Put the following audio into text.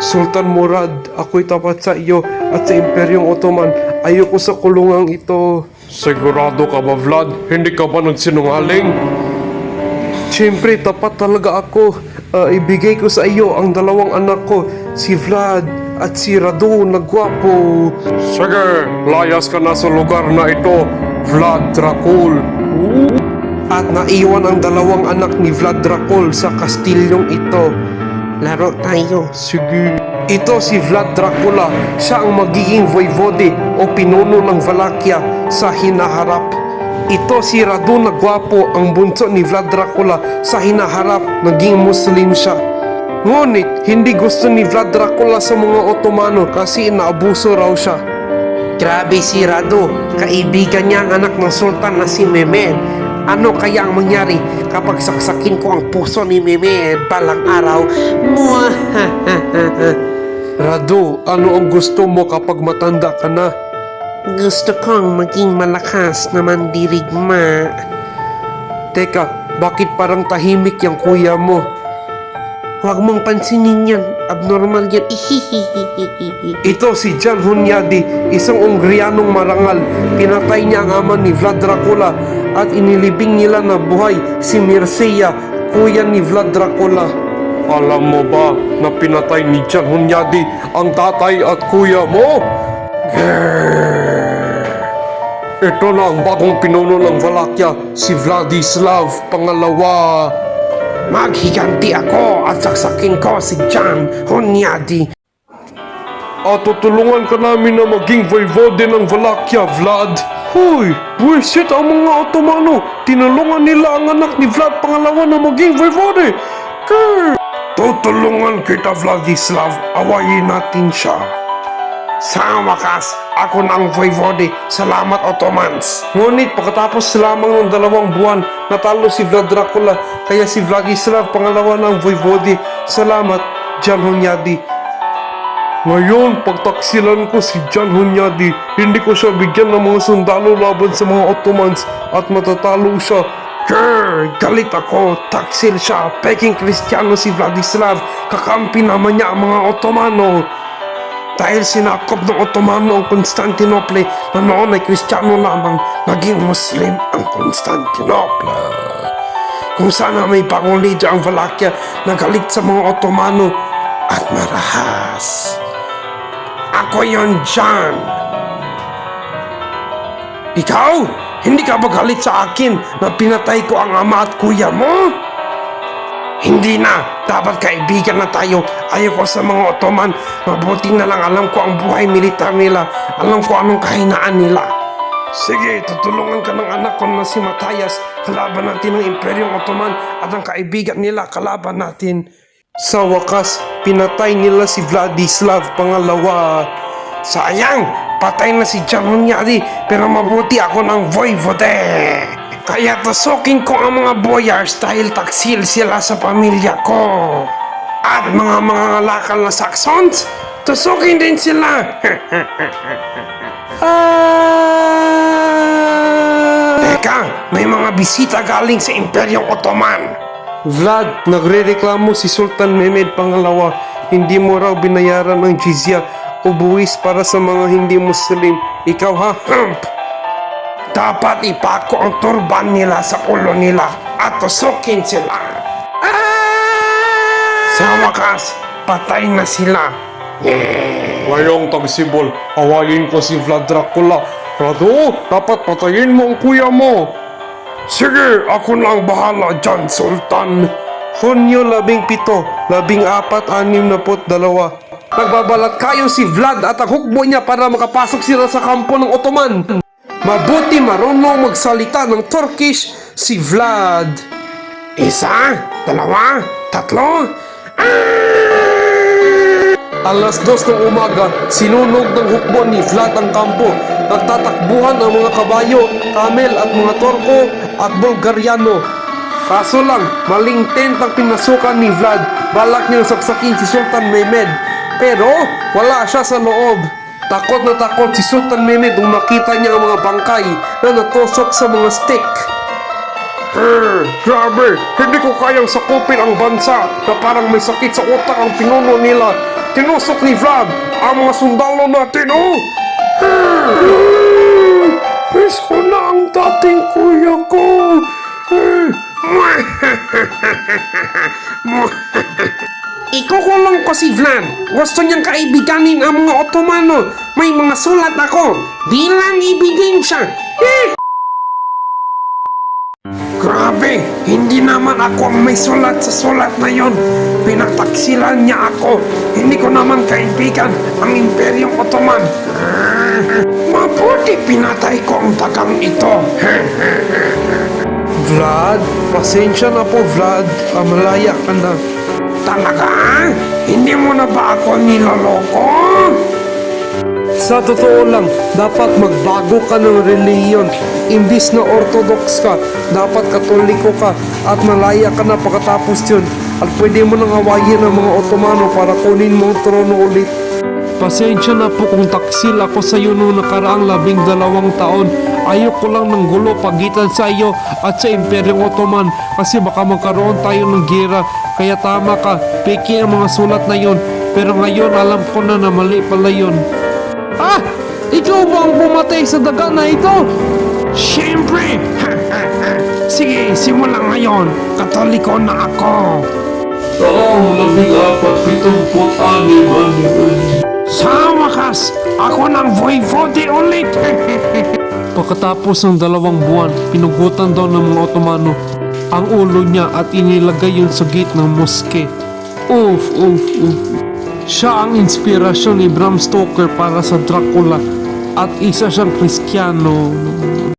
Sultan Murad, ako'y tapat sa iyo at sa Imperyong Ottoman. Ayoko sa kulungang ito. Sigurado ka ba, Vlad? Hindi ka ba nagsinungaling? Siyempre, tapat talaga ako. Ibigay ko sa iyo ang dalawang anak ko, si Vlad at si Radu na gwapo. Sige, layas ka na sa lugar na ito, Vlad Dracul. At naiwan ang dalawang anak ni Vlad Dracul sa kastilyong ito. Laro tayo. Sige. Ito si Vlad Dracula. Siya ang magiging voivode o pinuno ng Wallachia sa hinaharap. Ito si Radu na gwapo, ang bunso ni Vlad Dracula. Sa hinaharap, naging Muslim siya. Ngunit, hindi gusto ni Vlad Dracula sa mga Ottomano kasi inaabuso raw siya. Grabe si Radu, kaibigan niya ang anak ng sultan na si Mehmed. Ano kaya ang mangyari kapag saksakin ko ang puso ni Mehmed balang araw? Radu, ano ang gusto mo kapag matanda ka na? Gusto kong maging malakas na mandirigma. Teka, bakit parang tahimik yung kuya mo? Huwag mong pansinin yan. Abnormal yan. Ito si Jan Hunyadi, isang Ungrianong marangal. Pinatay niya ang ama ni Vlad Dracula at inilibing nila na buhay si Mircea, kuya ni Vlad Dracula. Alam mo ba na pinatay ni Jan Hunyadi ang tatay at kuya mo? Ito na ang bagong pinuno ng Wallachia, si Vladislav Pangalawa. Maghiganti ako at saksakin ko si Jan Hunyadi. At tutulungan ka namin na maging voivode ng Wallachia, Vlad. Hoy, buwisit ang mga Ottomano. Tinulungan nila ang anak ni Vlad Pangalawa na maging voivode. Tutulungan kita, Vladislav. Awayin natin siya. Sa wakas, ako na ang voivode. Salamat, Ottomans. Ngunit pagkatapos lamang ng 2 buwan, natalo si Vlad Dracula, kaya si Vladislav Pangalawa ng voivode. Salamat, Jan Hunyadi. Ngayon, pagtaksilan ko si Jan Hunyadi, hindi ko siya bigyan ng mga sundalo laban sa mga Ottomans at matatalo siya. Galit ako, taksil siya, peking Kristiyano si Vladislav, kakampi naman niya ang mga Ottomano. Dahil sinakop ng Ottomano ang Constantinople na noon ay Kristiyano lamang, naging Muslim ang Constantinople. Kung sana may bagong leader ang Wallachia na galit sa mga Ottomano at marahas. Ako yon, John. Ikaw? Hindi ka ba galit sa akin na pinatay ko ang ama at kuya mo? Hindi na. Dapat kaibigan na tayo. Ayoko sa mga Ottoman. Mabuti na lang alam ko ang buhay militar nila. Alam ko anong kahinaan nila. Sige, tutulungan ka ng anak ko na si Matthias. Kalaban natin ang Imperyong Ottoman at ang kaibigan nila kalaban natin. Sa wakas, pinatay nila si Vladislav Pangalawa. Sayang, patay na si Jan Hunyadi, pero mabuti ako ng voivode. Kaya tusukin ko ang mga boyars dahil taksil sila sa pamilya ko. At mga lakal na Saxons, tusukin din sila. Teka, may mga bisita galing sa Imperyong Ottoman. Vlad, nagre-reklamo si Sultan Mehmed Pangalawa. Hindi mo raw binayaran ng jizya o buwis para sa mga hindi Muslim. Ikaw ha? Dapat ipako ang turban nila sa ulo nila at tusukin sila. Sa wakas, patay na sila. Ngayong tagsibol, awayin ko si Vlad Dracula. Radu, dapat patayin mo ang kuya mo. Sige, ako na ang bahala dyan, Sultan. Hunyo 17, 1462. Nagbabalat kayo si Vlad at ang hukbo niya para makapasok sila sa kampo ng Ottoman. Mabuti marunong magsalita ng Turkish si Vlad. 1, 2, 3. Alas 2 ng umaga, sinunog ng hukbo ni Vlad ang kampo. Nagtatakbuhan ang mga kabayo, camel at mga Turko at Bulgariano. Kaso lang, maling tent ang pinasukan ni Vlad. Balak niyang saksakin si Sultan Mehmed. Pero wala siya sa loob. Takot na takot si Sultan Mehmed nung makita niya ang mga bangkay na natusok sa mga stick. Grabe, hindi ko kayang sakupin ang bansa na parang may sakit sa utak ang pinuno nila. Tinusok ni Vlad ang mga sundalo natin, oh! Miss ko na ang dating kuya ko. Ikukulong ko si Vlad. Gusto niyang kaibiganin ang mga Ottomano. May mga sulat ako bilang ebidensya. Grabe, hindi naman ako ang may sulat sa sulat na yon. Pinagtaksilan niya ako. Hindi ko naman kaibigan ang Imperyong Ottoman. Mabuti pinatay ko ang tagang ito. Vlad, pasensya na po Vlad. Malaya ka na. Talaga? Hindi mo na ba ako niloloko? Sa totoo lang, dapat magbago ka ng reliyon. Imbis na orthodox ka, dapat katoliko ka at malaya ka na pagkatapos yun. At pwede mo nang awayin ang mga Ottomano para kunin mo ang trono ulit. Pasensya na po kung taksil ako sa iyo noong nakaraang 12 taon. Ayoko lang ng gulo pagitan sa iyo at sa Imperyong Ottoman kasi baka magkaroon tayo ng gera. Kaya tama ka, peki ang mga sulat na yon. Pero ngayon alam ko na na mali pala yun. Ah! Ikaw ba ang pumatay sa daga na ito? Siyempre! Sige, simulan ngayon. Katoliko na ako. Taong 1476. Sa wakas, ako ng voivode ulit. Pagkatapos ng 2 buwan, pinugutan daw ng mga Ottomano ang ulo niya at inilagay yun sa gate ng moske. Oof. Siya ang inspirasyon ni Bram Stoker para sa Dracula at isa siyang Kristiyano.